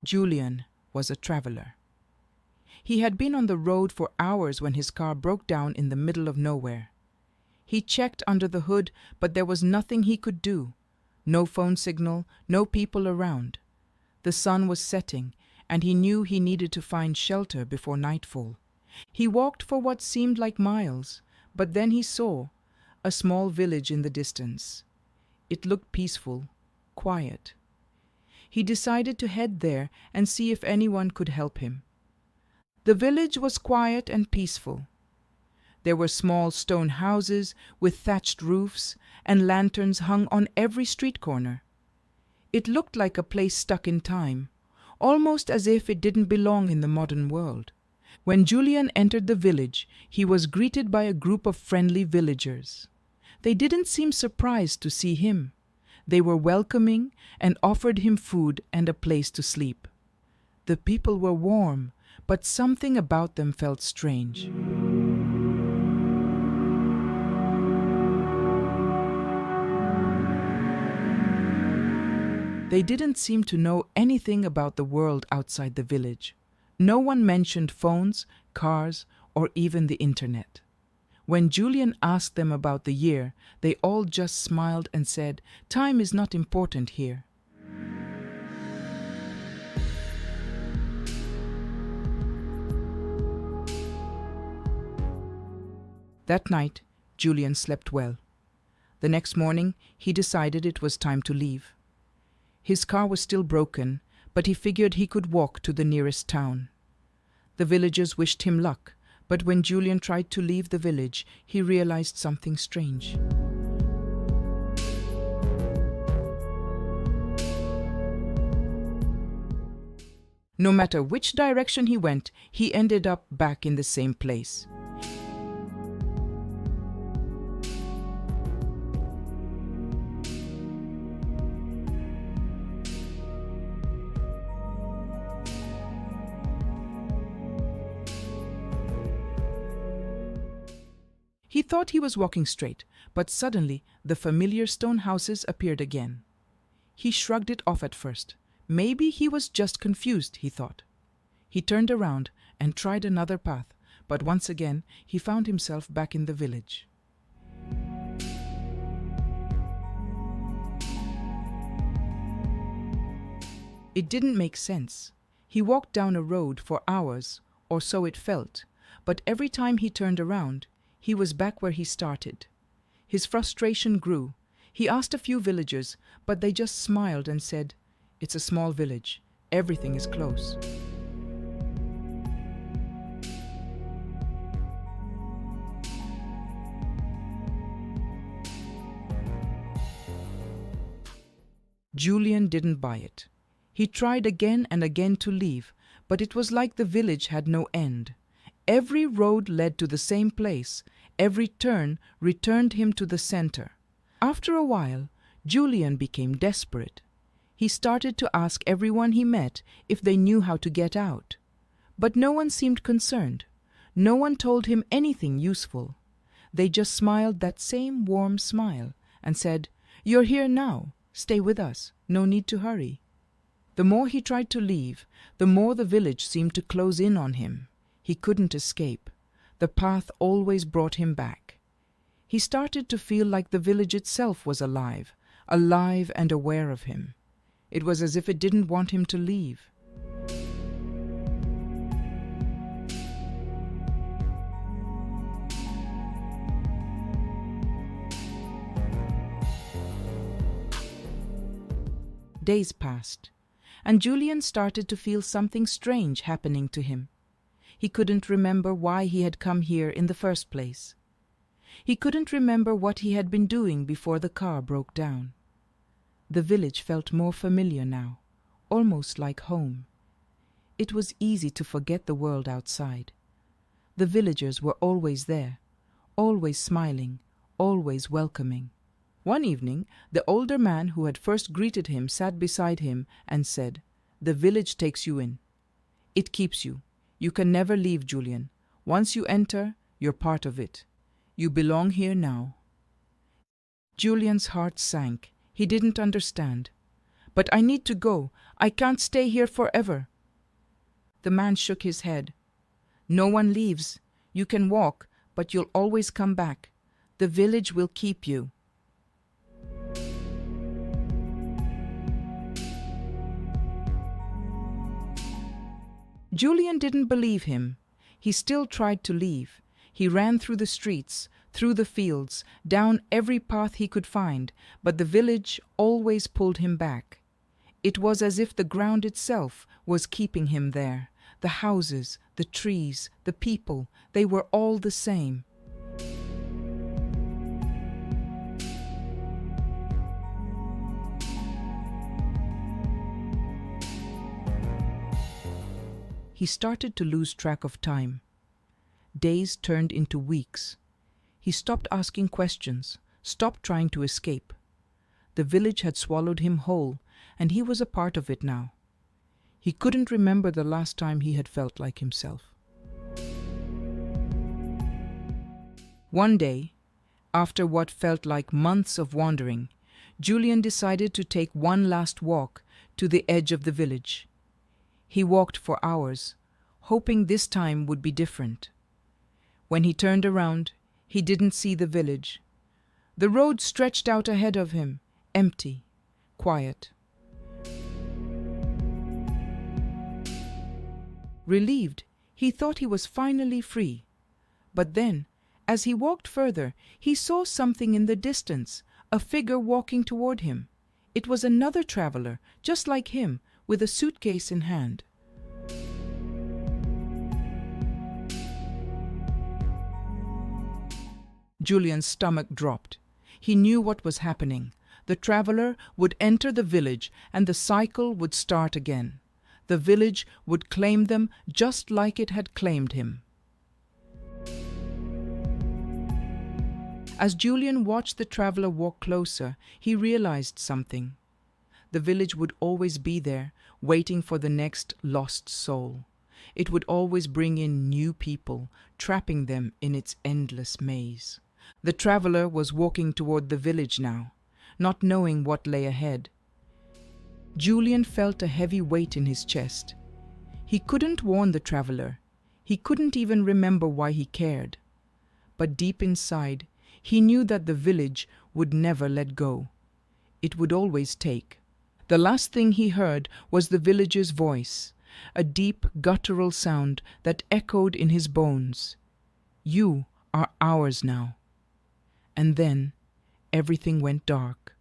Julian was a traveler. He had been on the road for hours when his car broke down in the middle of nowhere. He checked under the hood, but there was nothing he could do. No phone signal, no people around. The sun was setting, and he knew he needed to find shelter before nightfall. He walked for what seemed like miles, but then he saw a small village in the distance. It looked peaceful, quiet. He decided to head there and see if anyone could help him. The village was quiet and peaceful. There were small stone houses with thatched roofs, and lanterns hung on every street corner. It looked like a place stuck in time, almost as if it didn't belong in the modern world. When Julian entered the village, he was greeted by a group of friendly villagers. They didn't seem surprised to see him. They were welcoming and offered him food and a place to sleep. The people were warm, but something about them felt strange. They didn't seem to know anything about the world outside the village. No one mentioned phones, cars, or even the internet. When Julian asked them about the year, they all just smiled and said, "Time is not important here." That night, Julian slept well. The next morning, he decided it was time to leave. His car was still broken, but he figured he could walk to the nearest town. The villagers wished him luck, but when Julian tried to leave the village, he realized something strange. No matter which direction he went, he ended up back in the same place. He thought he was walking straight, but suddenly the familiar stone houses appeared again. He shrugged it off at first. Maybe he was just confused, he thought. He turned around and tried another path, but once again he found himself back in the village. It didn't make sense. He walked down a road for hours, or so it felt, but every time he turned around, he was back where he started. His frustration grew. He asked a few villagers, but they just smiled and said, "It's a small village. Everything is close." Julian didn't buy it. He tried again and again to leave, but it was like the village had no end. Every road led to the same place. Every turn returned him to the center. After a while, Julian became desperate. He started to ask everyone he met if they knew how to get out. But no one seemed concerned. No one told him anything useful. They just smiled that same warm smile and said, "You're here now. Stay with us. No need to hurry." The more he tried to leave, the more the village seemed to close in on him. He couldn't escape. The path always brought him back. He started to feel like the village itself was alive and aware of him. It was as if it didn't want him to leave. Days passed, and Julian started to feel something strange happening to him. He couldn't remember why he had come here in the first place. He couldn't remember what he had been doing before the car broke down. The village felt more familiar now, almost like home. It was easy to forget the world outside. The villagers were always there, always smiling, always welcoming. One evening, the older man who had first greeted him sat beside him and said, "The village takes you in. It keeps you. You can never leave, Julian. Once you enter, you're part of it. You belong here now." Julian's heart sank. He didn't understand. "But I need to go. I can't stay here forever." The man shook his head. "No one leaves. You can walk, but you'll always come back. The village will keep you." Julian didn't believe him. He still tried to leave. He ran through the streets, through the fields, down every path he could find, but the village always pulled him back. It was as if the ground itself was keeping him there. The houses, the trees, the people, they were all the same. He started to lose track of time. Days turned into weeks. He stopped asking questions, stopped trying to escape. The village had swallowed him whole, and he was a part of it now. He couldn't remember the last time he had felt like himself. One day, after what felt like months of wandering, Julian decided to take one last walk to the edge of the village. He walked for hours, hoping this time would be different. When he turned around, he didn't see the village. The road stretched out ahead of him, empty, quiet. Relieved, he thought he was finally free. But then, as he walked further, he saw something in the distance, a figure walking toward him. It was another traveler, just like him, with a suitcase in hand. Julian's stomach dropped. He knew what was happening. The traveler would enter the village and the cycle would start again. The village would claim them just like it had claimed him. As Julian watched the traveler walk closer, he realized something. The village would always be there, waiting for the next lost soul. It would always bring in new people, trapping them in its endless maze. The traveler was walking toward the village now, not knowing what lay ahead. Julian felt a heavy weight in his chest. He couldn't warn the traveler. He couldn't even remember why he cared. But deep inside, he knew that the village would never let go. It would always take. The last thing he heard was the villager's voice, a deep guttural sound that echoed in his bones. "You are ours now." And then everything went dark.